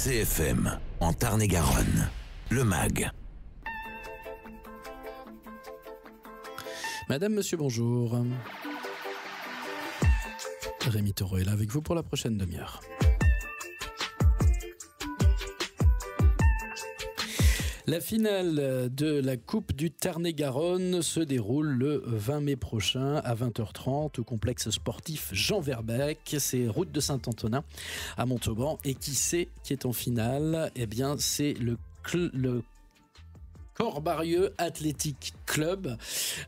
CFM, en Tarn-et-Garonne, le MAG. Madame, monsieur, bonjour. Rémi Taureau est là avec vous pour la prochaine demi-heure. La finale de la Coupe du Tarn-et-Garonne se déroule le 20 mai prochain à 20h30 au complexe sportif Jean Verbeek. C'est route de Saint-Antonin à Montauban. Et qui c'est qui est en finale? Eh bien, c'est le Corps-Barieux Athletic Club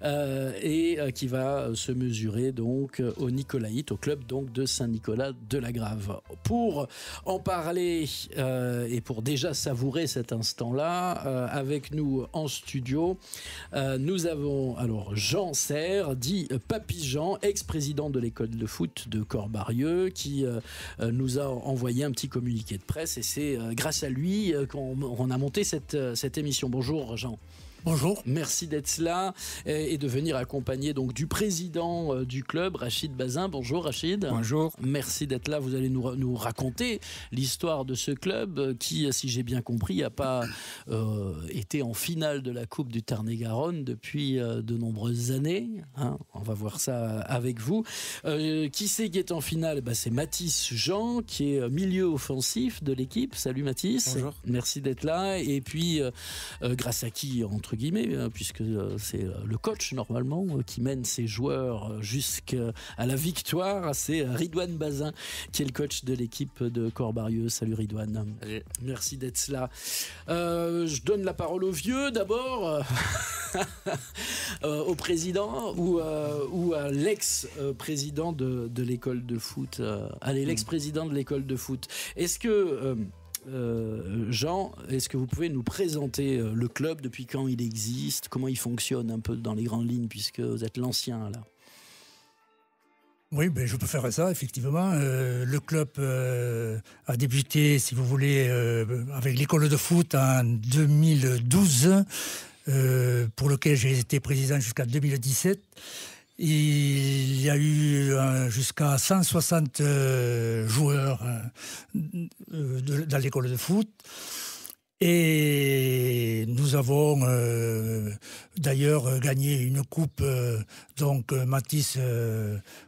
qui va se mesurer donc au Nicolaïte, au club donc de Saint-Nicolas de la Grave. Pour en parler et pour déjà savourer cet instant-là, avec nous en studio, nous avons alors Jean Serre, dit Papy Jean, ex-président de l'école de foot de Corps-Barieux, qui nous a envoyé un petit communiqué de presse et c'est grâce à lui qu'on a monté cette émission. Bonjour Jean. Bonjour. Merci d'être là et de venir accompagner donc du président du club, Rachid Bazin. Bonjour Rachid. Bonjour. Merci d'être là. Vous allez nous raconter l'histoire de ce club qui, si j'ai bien compris, n'a pas été en finale de la Coupe du Tarn-et-Garonne depuis de nombreuses années. Hein, on va voir ça avec vous. Qui c'est qui est en finale? C'est Mathis Jean, qui est milieu offensif de l'équipe. Salut Mathis. Bonjour. Merci d'être là. Et puis, grâce à qui, entre guillemets, puisque c'est le coach normalement qui mène ses joueurs jusqu'à la victoire, c'est Ridouane Bazin qui est le coach de l'équipe de Corps-Barieux. Salut Ridouane. Salut. Merci d'être là. Je donne la parole au vieux d'abord, au président ou à l'ex-président de l'école de foot. Allez, l'ex-président de l'école de foot. Est-ce que Jean, est-ce que vous pouvez nous présenter le club, depuis quand il existe, comment il fonctionne un peu dans les grandes lignes, puisque vous êtes l'ancien là? Oui, je peux faire ça, effectivement. Le club a débuté, si vous voulez, avec l'école de foot en 2012, pour lequel j'ai été président jusqu'à 2017. Il y a eu jusqu'à 160 joueurs dans l'école de foot. Et nous avons d'ailleurs gagné une coupe, donc Mathis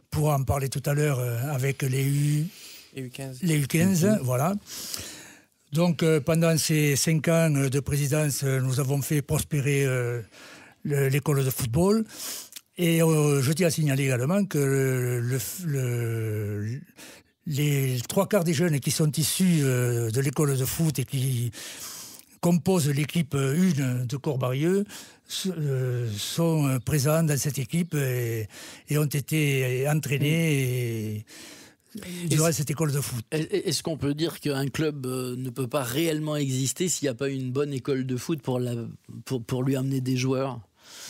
pourra en parler tout à l'heure, avec les U15, voilà. Donc pendant ces 5 ans de présidence, nous avons fait prospérer l'école de football. Et je tiens à signaler également que les 3/4 des jeunes qui sont issus de l'école de foot et qui composent l'équipe 1 de Corps-Barieux sont présents dans cette équipe et ont été entraînés durant cette école de foot. Est-ce qu'on peut dire qu'un club ne peut pas réellement exister s'il n'y a pas une bonne école de foot pour lui amener des joueurs?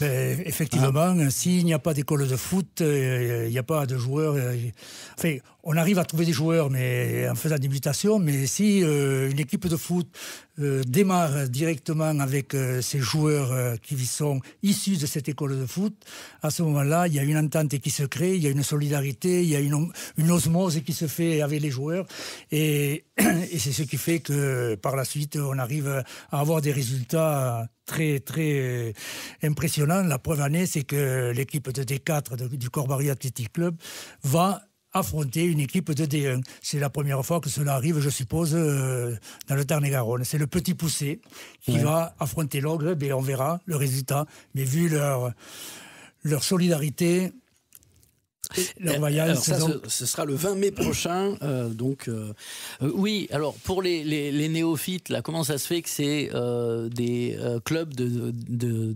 Effectivement, s'il n'y a pas d'école de foot, il n'y a pas de joueurs. Enfin, on arrive à trouver des joueurs, mais en faisant des mutations. Mais si une équipe de foot démarre directement avec ces joueurs qui sont issus de cette école de foot, à ce moment-là, il y a une entente qui se crée, il y a une solidarité, il y a une osmose qui se fait avec les joueurs. Et c'est ce qui fait que par la suite, on arrive à avoir des résultats très, très impressionnants. La preuve en est, c'est que l'équipe de D4 du Corps-Barieux Athletic Club va affronter une équipe de D1. C'est la première fois que cela arrive, je suppose, dans le Tarn-et-Garonne. C'est le Petit Poussé qui va affronter l'Ogre. On verra le résultat. Mais vu leur solidarité, leur vaillance... Alors ça, ce sera le 20 mai prochain. Oui, alors pour les néophytes, là, comment ça se fait que c'est des clubs de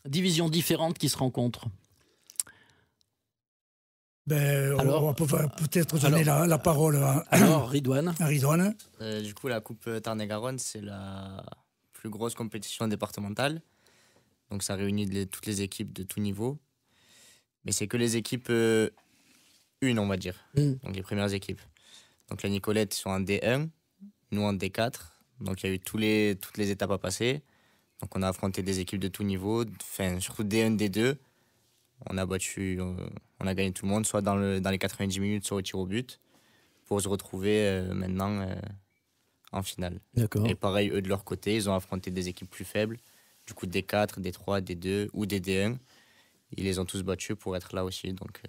divisions différentes qui se rencontrent? On peut peut-être donner la parole à Ridouane. Du coup, la Coupe Tarn-et-Garonne, c'est la plus grosse compétition départementale. Donc ça réunit toutes les équipes de tout niveau. Mais c'est que les équipes 1, on va dire. Donc les premières équipes. Donc la Nicolette sont en D1, nous en D4. Donc il y a eu toutes les étapes à passer. Donc on a affronté des équipes de tout niveau, surtout D1, D2. On a gagné tout le monde, soit dans les 90 minutes, soit au tir au but, pour se retrouver maintenant en finale. D'accord. Et pareil, eux de leur côté, ils ont affronté des équipes plus faibles, du coup des D4, des D3, des D2 ou des D1. Ils les ont tous battus pour être là aussi. Donc,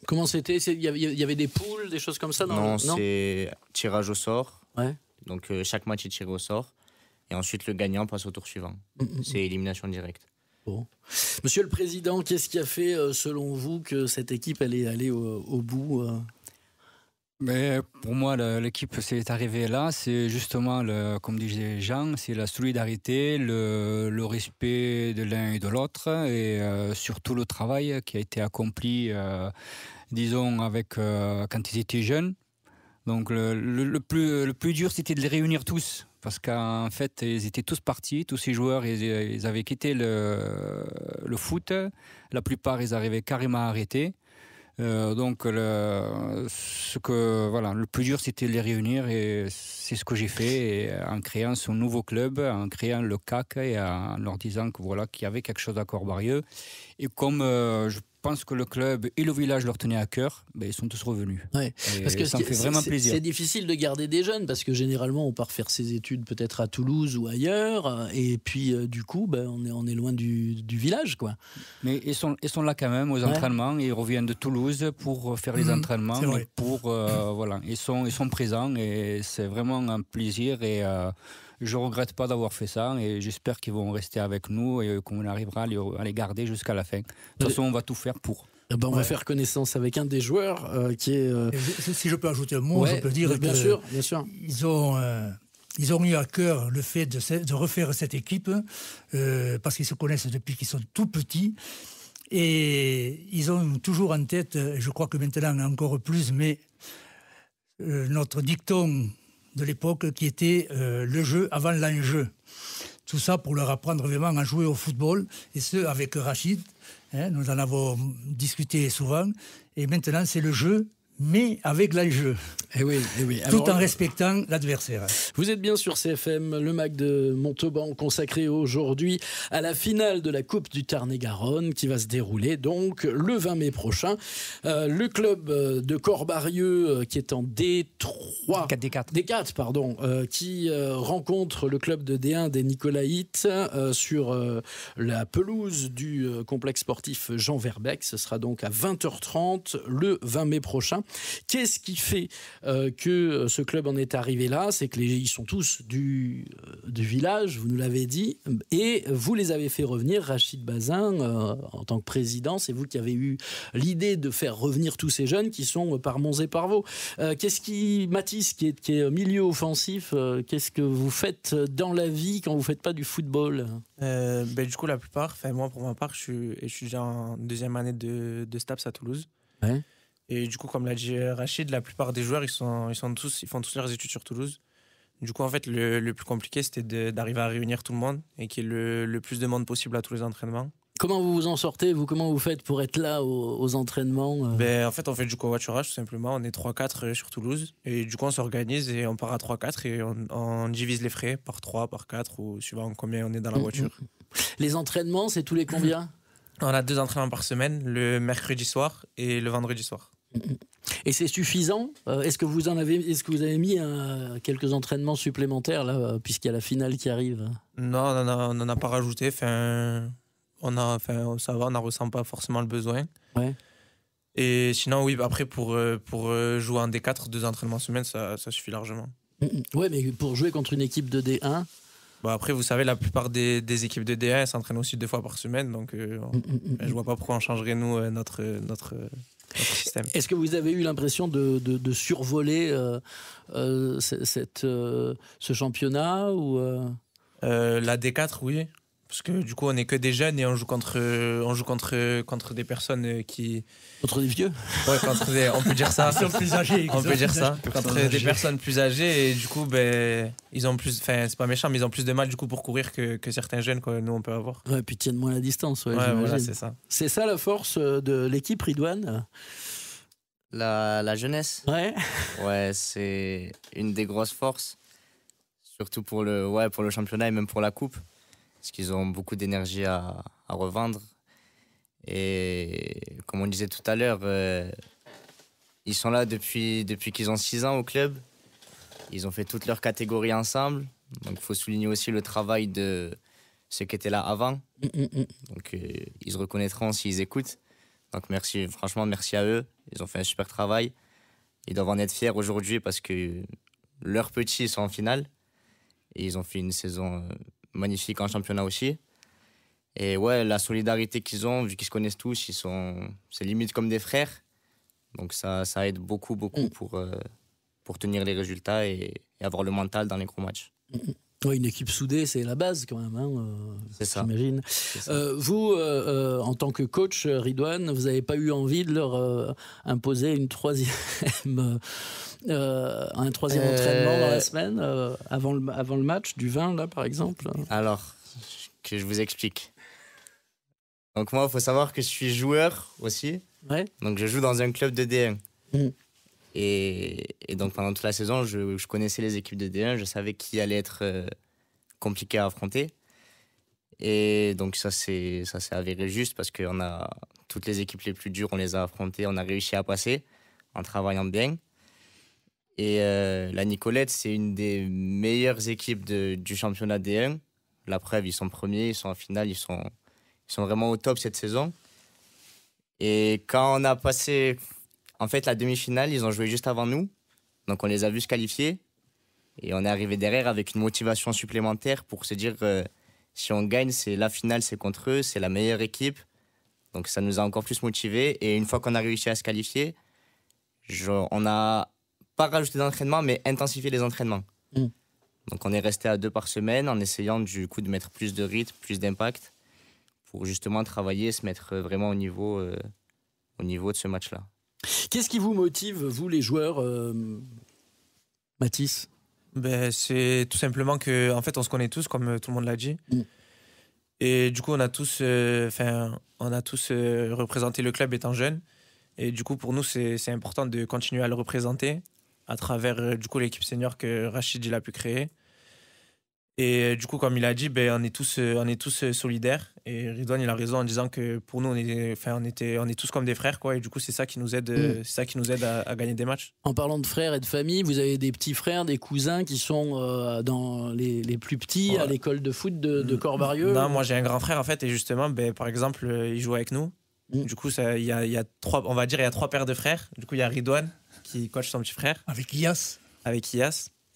Comment c'était? Il y avait des poules, des choses comme ça? non, c'est tirage au sort. Ouais. Donc chaque match est tiré au sort. Et ensuite, le gagnant passe au tour suivant. C'est élimination directe. Bon. Monsieur le Président, qu'est-ce qui a fait, selon vous, que cette équipe elle est allée au bout Mais pour moi, l'équipe s'est arrivée là, c'est justement, comme disait Jean, c'est la solidarité, le respect de l'un et de l'autre, et surtout le travail qui a été accompli, disons, quand ils étaient jeunes. Donc le plus dur, c'était de les réunir tous, parce qu'en fait, ils étaient tous partis, tous ces joueurs, ils avaient quitté le foot. La plupart, ils arrivaient carrément à arrêter. Donc le plus dur, c'était de les réunir, et c'est ce que j'ai fait, et en créant ce nouveau club, en créant le CAC, et en leur disant que voilà, qu'il y avait quelque chose à Corbarieux. Et comme je pense que le club et le village leur tenaient à cœur, ils sont tous revenus. Ouais, parce que ça me fait vraiment plaisir. C'est difficile de garder des jeunes, parce que généralement on part faire ses études peut-être à Toulouse ou ailleurs, et puis du coup on est loin du village, quoi. Mais ils sont là quand même aux entraînements, ils reviennent de Toulouse pour faire les entraînements, et voilà, ils sont présents, et c'est vraiment un plaisir, et je ne regrette pas d'avoir fait ça, et j'espère qu'ils vont rester avec nous et qu'on arrivera à les garder jusqu'à la fin. De toute façon, on va tout faire pour. On va faire connaissance avec un des joueurs qui est... Si je peux ajouter un mot, je peux dire bien que sûr, bien sûr. Ils ont eu à cœur le fait de refaire cette équipe, parce qu'ils se connaissent depuis qu'ils sont tout petits. Et ils ont toujours en tête, je crois que maintenant encore plus, mais notre dicton de l'époque qui était le jeu avant l'enjeu. Tout ça pour leur apprendre vraiment à jouer au football, et ce avec Rachid. Nous en avons discuté souvent, et maintenant c'est le jeu, mais avec l'enjeu. Eh oui. Tout en respectant l'adversaire. Vous êtes bien sur CFM, le MAC de Montauban, consacré aujourd'hui à la finale de la Coupe du Tarn-et-Garonne, qui va se dérouler donc le 20 mai prochain. Le club de Corbarieux, qui est en D3, D4 pardon, qui rencontre le club de D1 des Nicolaïtes sur la pelouse du complexe sportif Jean Verbeek. Ce sera donc à 20h30 le 20 mai prochain. Qu'est-ce qui fait que ce club en est arrivé là? C'est que ils sont tous du village, vous nous l'avez dit, et vous les avez fait revenir. Rachid Bazin, en tant que président, c'est vous qui avez eu l'idée de faire revenir tous ces jeunes qui sont par Monts et par Vaux. Qu'est-ce qui, Mathis, qui est milieu offensif, qu'est-ce que vous faites dans la vie quand vous ne faites pas du football? Du coup, la plupart, moi pour ma part, je suis étudiant en deuxième année de STAPS à Toulouse. Ouais. Et du coup, comme l'a dit Rachid, la plupart des joueurs, ils font tous leurs études sur Toulouse. Du coup, en fait, le plus compliqué, c'était d'arriver à réunir tout le monde et qu'il y ait le plus de monde possible à tous les entraînements. Comment vous vous en sortez, vous? Comment vous faites pour être là aux entraînements? En fait, on fait du covoiturage, tout simplement. On est 3-4 sur Toulouse. Et du coup, on s'organise et on part à 3-4 et on divise les frais par 3, par 4 ou suivant combien on est dans la voiture. Les entraînements, c'est tous les combien? On a 2 entraînements par semaine, le mercredi soir et le vendredi soir. Et c'est suffisant? Est-ce que vous avez mis quelques entraînements supplémentaires là, puisqu'il y a la finale qui arrive? Non, on n'en a pas rajouté. Ça va, on n'en ressent pas forcément le besoin. Ouais. Et sinon, oui, après pour jouer en D4, 2 entraînements semaine, ça suffit largement. Ouais, mais pour jouer contre une équipe de D1. Après, vous savez, la plupart des équipes de D1 s'entraînent aussi 2 fois par semaine, donc je vois pas pourquoi on changerait nous notre système. Est-ce que vous avez eu l'impression de survoler ce championnat ou La D4, oui. Parce que du coup, on n'est que des jeunes et on joue contre des personnes qui... Contre des vieux? Ouais, on peut dire ça. Ils sont plus âgés. On peut dire ça. Contre des personnes plus âgées et du coup, ils ont plus... Enfin, c'est pas méchant, mais ils ont plus de mal du coup pour courir que certains jeunes que nous, on peut avoir. Ouais, puis tiennent moins la distance. Ouais, voilà, c'est ça. C'est ça la force de l'équipe, Ridouane? La jeunesse? Ouais, c'est une des grosses forces. Surtout pour le championnat et même pour la coupe. Parce qu'ils ont beaucoup d'énergie à revendre. Et comme on disait tout à l'heure, ils sont là depuis qu'ils ont 6 ans au club. Ils ont fait toutes leurs catégories ensemble. Donc, il faut souligner aussi le travail de ceux qui étaient là avant. Donc, ils se reconnaîtront s'ils écoutent. Donc, merci, franchement, merci à eux. Ils ont fait un super travail. Ils doivent en être fiers aujourd'hui parce que leurs petits sont en finale. Et ils ont fait une saison magnifique en championnat aussi. Et ouais, la solidarité qu'ils ont, vu qu'ils se connaissent tous, c'est limite comme des frères. Donc ça aide beaucoup pour tenir les résultats et avoir le mental dans les gros matchs. Ouais, une équipe soudée, c'est la base quand même, hein, c'est ça. J'imagine. Vous, en tant que coach, Ridwan, vous n'avez pas eu envie de leur imposer un troisième entraînement dans la semaine, avant le match du 20, là, par exemple? Alors, que je vous explique. Donc moi, il faut savoir que je suis joueur aussi. Ouais. Donc je joue dans un club de D1. Et donc pendant toute la saison, je connaissais les équipes de D1, je savais qui allait être compliqué à affronter. Et donc ça s'est avéré juste parce que toutes les équipes les plus dures, on les a affrontées, on a réussi à passer en travaillant bien. Et la Nicolette, c'est une des meilleures équipes du championnat D1. La preuve, ils sont premiers, ils sont en finale, ils sont vraiment au top cette saison. Et quand on a passé en fait la demi-finale, ils ont joué juste avant nous. Donc on les a vus se qualifier. Et on est arrivé derrière avec une motivation supplémentaire pour se dire si on gagne, c'est la finale, c'est contre eux, c'est la meilleure équipe. Donc ça nous a encore plus motivés. Et une fois qu'on a réussi à se qualifier, on n'a pas rajouté d'entraînement, mais intensifié les entraînements. Donc on est resté à 2 par semaine en essayant du coup de mettre plus de rythme, plus d'impact pour justement travailler et se mettre vraiment au niveau de ce match-là. Qu'est-ce qui vous motive, vous les joueurs, Mathis? C'est tout simplement que, en fait, on se connaît tous, comme tout le monde l'a dit. Et du coup, on a tous représenté le club étant jeunes. Et du coup, pour nous, c'est important de continuer à le représenter à travers du coup l'équipe senior que Rachid il a pu créer. Et du coup, comme il a dit, on est tous solidaires. Et Ridwan, il a raison en disant que pour nous, on est tous comme des frères, quoi. Et du coup, c'est ça qui nous aide, à gagner des matchs. En parlant de frères et de famille, vous avez des petits frères, des cousins qui sont dans les plus petits à l'école de foot de Corbarieux? Non, moi j'ai un grand frère en fait, et justement, par exemple, il joue avec nous. Du coup, il y a 3 paires de frères. Du coup, il y a Ridwan qui coach son petit frère. Avec Ias.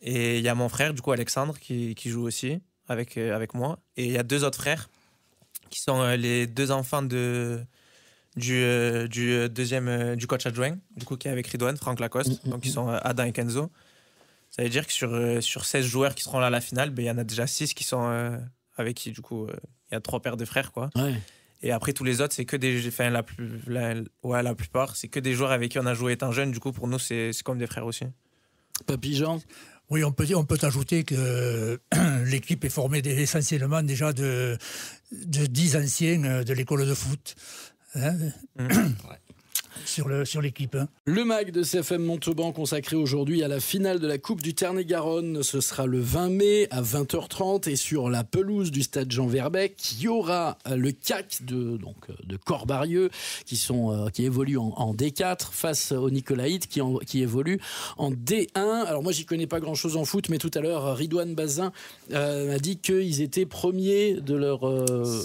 Et il y a mon frère, du coup, Alexandre, qui joue aussi avec moi. Et il y a 2 autres frères qui sont les 2 enfants du coach adjoint, du coup, qui est avec Ridwan, Franck Lacoste. Donc, ils sont Adam et Kenzo. Ça veut dire que sur 16 joueurs qui seront là à la finale, il y en a déjà 6 qui sont avec qui, du coup, il y a 3 paires de frères, quoi. Ouais. Et après, tous les autres, c'est que la plupart, c'est que des joueurs avec qui on a joué étant jeune. Du coup, pour nous, c'est comme des frères aussi. Papy Jean? Oui, on peut ajouter que l'équipe est formée essentiellement déjà de 10 anciens de l'école de foot. Hein, sur l'équipe. Hein. Le MAG de CFM Montauban consacré aujourd'hui à la finale de la Coupe du Tarn-et-Garonne. Ce sera le 20 mai à 20h30 et sur la pelouse du stade Jean Verbeek, il y aura le CAC de Corbarieux qui évolue en D4 face au Nicolaït qui évolue en D1. Alors moi j'y connais pas grand chose en foot, mais tout à l'heure Ridwan Bazin m'a dit qu'ils étaient premiers de leur...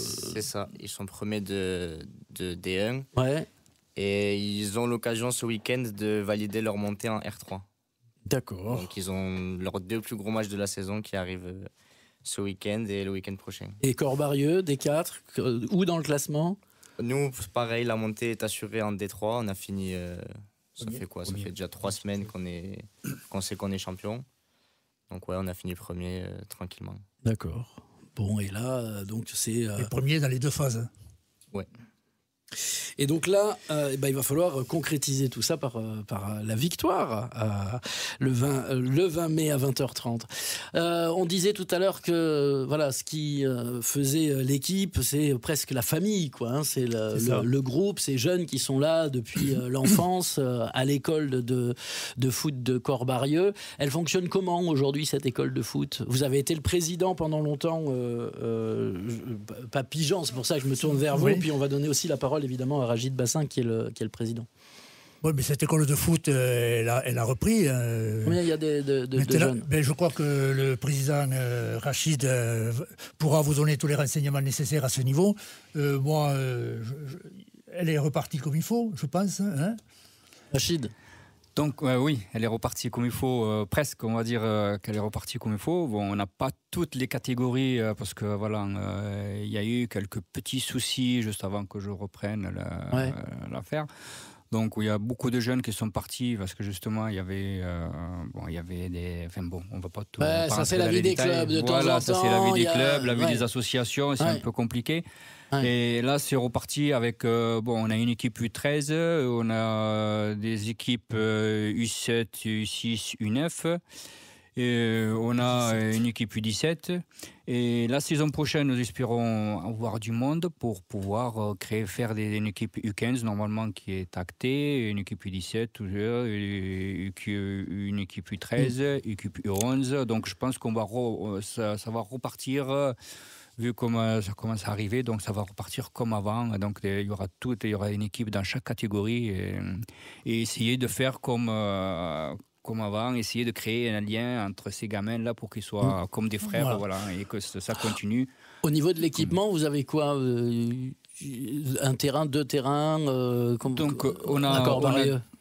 C'est ça, ils sont premiers de D1. Ouais. Et ils ont l'occasion ce week-end de valider leur montée en R3. D'accord. Donc ils ont leurs 2 plus gros matchs de la saison qui arrivent ce week-end et le week-end prochain. Et Corbarieux, D4, où dans le classement? Nous, pareil, la montée est assurée en D3. On a fini... ça fait déjà 3 semaines qu'on sait qu'on est champion. Donc ouais, on a fini premier tranquillement. D'accord. Bon, et là, donc c'est... Les premiers dans les 2 phases. Ouais. Et donc là, il va falloir concrétiser tout ça par la victoire le 20 mai à 20h30. On disait tout à l'heure que voilà, ce qui faisait l'équipe, c'est presque la famille, quoi. Hein, c'est le groupe, ces jeunes qui sont là depuis l'enfance à l'école de foot de Corbarieux. Elle fonctionne comment aujourd'hui, cette école de foot? Vous avez été le président pendant longtemps, Papy Jean, c'est pour ça que je me tourne vers vous, puis on va donner aussi la parole évidemment à Rachid Bassin qui est le président. Oui, mais cette école de foot, elle a repris. Combien il y a de jeunes? Je crois que le président Rachid pourra vous donner tous les renseignements nécessaires à ce niveau. Moi, elle est repartie comme il faut, je pense. Hein. Rachid? Donc oui, elle est repartie comme il faut, presque, on va dire qu'elle est repartie comme il faut. Bon, on n'a pas toutes les catégories parce que voilà, il y a eu quelques petits soucis juste avant que je reprenne l'affaire. Donc il y a beaucoup de jeunes qui sont partis parce que justement il y avait des, enfin bon, on va pas tout. Ça c'est la vie des clubs de temps en temps. Voilà, ça c'est la vie des clubs, la vie des associations, c'est un peu compliqué. Ouais. Et là, c'est reparti avec. On a une équipe U13, on a des équipes U7, U6, U9, et on a une équipe U17. Et la saison prochaine, nous espérons avoir du monde pour pouvoir faire une équipe U15, normalement, qui est actée, une équipe U17, une équipe U13, une équipe U11. Donc, je pense qu'on va ça va repartir. Vu comment ça commence à arriver, donc ça va repartir comme avant. Donc il y aura une équipe dans chaque catégorie et essayer de faire comme avant, essayer de créer un lien entre ces gamins-là pour qu'ils soient comme des frères, voilà, et que ça continue. Au niveau de l'équipement, vous avez quoi un terrain, deux terrains Donc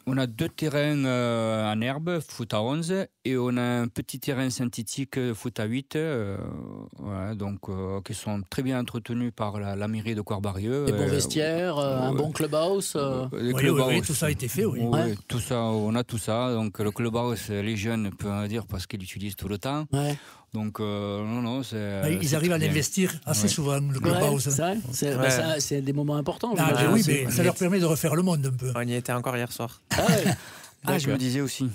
on a 2 terrains en herbe, foot à 11, et on a un petit terrain synthétique, foot à 8, donc, qui sont très bien entretenus par la mairie de Corbarieux. Des bons vestiaires, un bon clubhouse. Oui, tout ça a été fait, oui. Oui, tout ça, on a tout ça. Donc le clubhouse, les jeunes peuvent dire parce qu'ils l'utilisent tout le temps. Ouais. Donc, non, c'est. Ils arrivent à l'investir assez souvent, le clubhouse. C'est vrai, c'est des moments importants. Oui, mais ça leur permet de refaire le monde un peu. On y était encore hier soir. Je me disais aussi.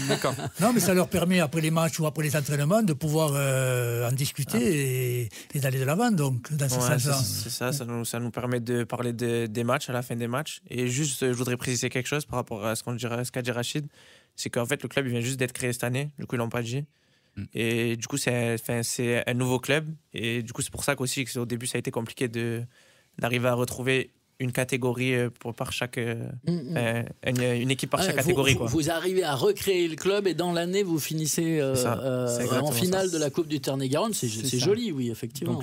D'accord. Non, mais ça leur permet, après les matchs ou après les entraînements, de pouvoir en discuter et d'aller de l'avant, donc, dans ce sens-là. C'est ça, ça nous permet de parler des matchs, à la fin des matchs. Et juste, je voudrais préciser quelque chose par rapport à ce qu'a dit Rachid. C'est qu'en fait, le club, il vient juste d'être créé cette année. Du coup, ils l'ont pas dit. Et du coup, c'est un nouveau club. Et du coup, c'est pour ça qu'aussi, qu'au début, ça a été compliqué d'arriver à retrouver une catégorie par chaque une équipe par chaque catégorie. Vous arrivez à recréer le club et dans l'année vous finissez en finale de la Coupe du Tarn-et-Garonne. C'est joli, oui, effectivement.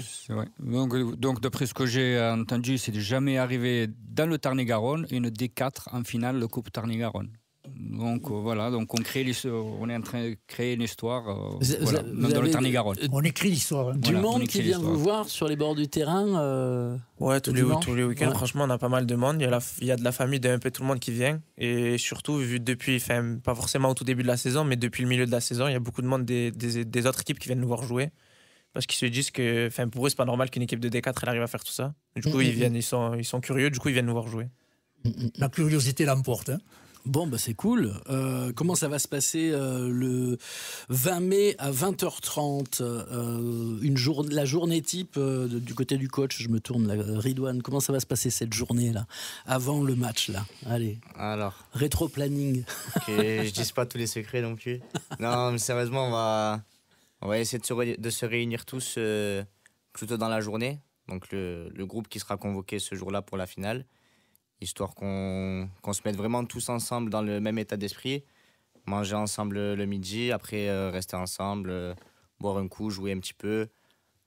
Donc d'après ce que j'ai entendu, c'est de jamais arriver dans le Tarn-et-Garonne une D4 en finale de Coupe Tarn-et-Garonne. Donc voilà, donc on est en train de créer une histoire dans le Tarn-et-Garonne. On écrit l'histoire. Du monde qui vient vous voir sur les bords du terrain. Ouais, tous les week-ends, franchement, on a pas mal de monde. Il y a de la famille d'un peu tout le monde qui vient. Et surtout, vu depuis, pas forcément au tout début de la saison, mais depuis le milieu de la saison, il y a beaucoup de monde des autres équipes qui viennent nous voir jouer. Parce qu'ils se disent que pour eux, c'est pas normal qu'une équipe de D4 elle arrive à faire tout ça. Du coup, ils sont curieux, du coup, ils viennent nous voir jouer. La curiosité l'emporte. Bon, c'est cool. Comment ça va se passer le 20 mai à 20h30 la journée type du côté du coach, je me tourne là, Ridouane, comment ça va se passer cette journée-là, avant le match là? Allez, alors, rétro-planning. Je dis pas tous les secrets non plus. Non, mais sérieusement, on va essayer de se réunir tous plutôt dans la journée. Donc le groupe qui sera convoqué ce jour-là pour la finale. Histoire qu'on se mette vraiment tous ensemble dans le même état d'esprit, manger ensemble le midi, après rester ensemble, boire un coup, jouer un petit peu.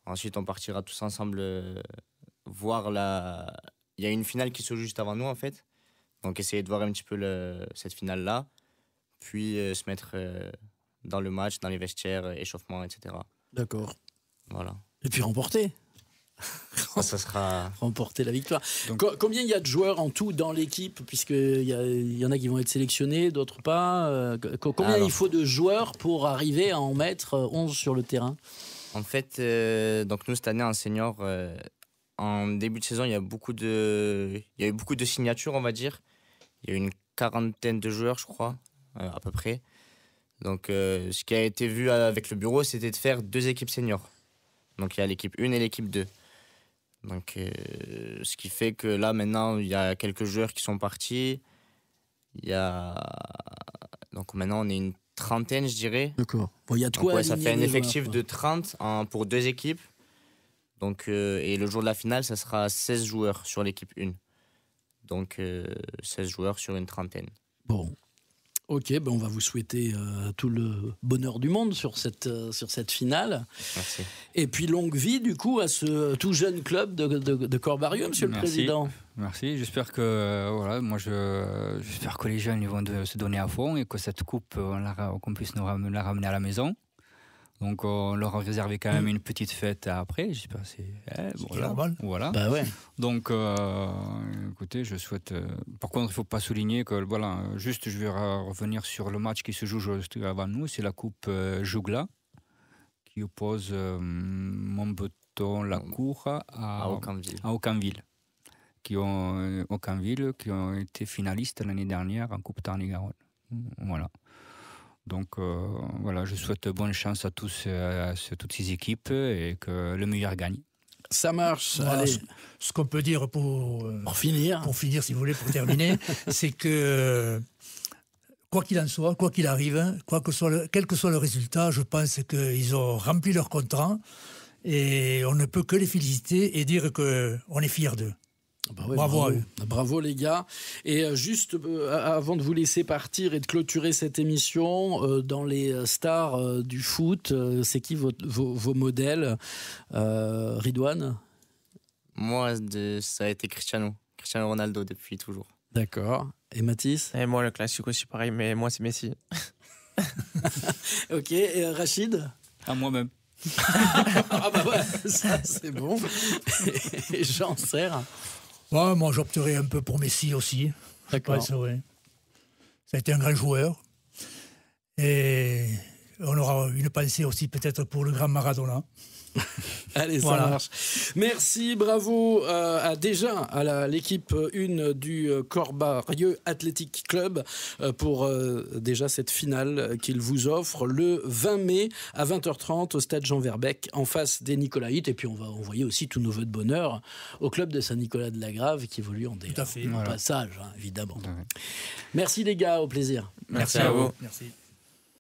Ensuite, on partira tous ensemble voir Il y a une finale qui se joue juste avant nous, en fait. Donc, essayer de voir un petit peu cette finale-là, puis se mettre dans le match, dans les vestiaires, échauffement, etc. D'accord. Voilà. Et puis remporter. Ça sera remporter la victoire. Donc, combien il y a de joueurs en tout dans l'équipe, puisqu'il y en a qui vont être sélectionnés, d'autres pas. Combien il faut de joueurs pour arriver à en mettre 11 sur le terrain? En fait, donc nous cette année en senior, en début de saison, il y a eu beaucoup de signatures, on va dire. Il y a eu une 40aine de joueurs, je crois, à peu près. Donc ce qui a été vu avec le bureau, c'était de faire 2 équipes seniors. Donc il y a l'équipe 1 et l'équipe 2. Donc, ce qui fait que là, maintenant, il y a quelques joueurs qui sont partis. Donc maintenant, on est une 30aine, je dirais. D'accord. Bon, y a de quoi ça fait un effectif de 30 pour 2 équipes. Donc, et le jour de la finale, ça sera 16 joueurs sur l'équipe 1. Donc, 16 joueurs sur une 30aine. Bon. Ok, ben on va vous souhaiter tout le bonheur du monde sur cette finale. Merci. Et puis longue vie du coup à ce tout jeune club de Corps-Barrieux, monsieur le Président. Merci, j'espère que j'espère que les jeunes ils vont se donner à fond et que cette coupe qu'on puisse la ramener à la maison. Donc on leur a réservé quand même une petite fête après, j'espère que c'est normal. Voilà. Bah ouais. Donc écoutez, je souhaite par contre, il faut pas souligner que voilà, juste je vais revenir sur le match qui se joue juste avant nous, c'est la coupe Jougla qui oppose Montbeton la Cour à Aucamville. Qui ont été finalistes l'année dernière en Coupe Tarn-et-Garonne. Voilà. Donc voilà, je souhaite bonne chance à toutes ces équipes et que le meilleur gagne. Ça marche. Voilà, Allez. ce qu'on peut dire pour finir, si vous voulez, pour terminer, c'est que quoi qu'il en soit, quoi qu'il arrive, quel que soit le résultat, je pense qu'ils ont rempli leur contrat et on ne peut que les féliciter et dire qu'on est fiers d'eux. Bah ouais, bravo à eux. Bravo les gars. Et juste avant de vous laisser partir et de clôturer cette émission, dans les stars du foot, c'est qui vos modèles, Ridwan? Moi, ça a été Cristiano Ronaldo depuis toujours. D'accord. Et Mathis? Et moi, le classique aussi, pareil, mais moi, c'est Messi. Ok. Et Rachid? À moi-même. Ah bah ouais, ça c'est bon. Et Jean Serre? Ouais, moi, j'opterais un peu pour Messi aussi. D'accord. Ça a été un grand joueur. Et on aura une pensée aussi peut-être pour le grand Maradona. Allez, ça marche. Merci, bravo à l'équipe 1 du Corps-Barrieux Athletic Club pour déjà cette finale qu'il vous offre le 20 mai à 20h30 au stade Jean Verbeek en face des Nicolaïtes. Et puis on va envoyer aussi tous nos vœux de bonheur au club de Saint-Nicolas-de-la-Grave qui évolue en Tout à fait. passage, hein, évidemment. Merci les gars, au plaisir. Merci à vous. Merci.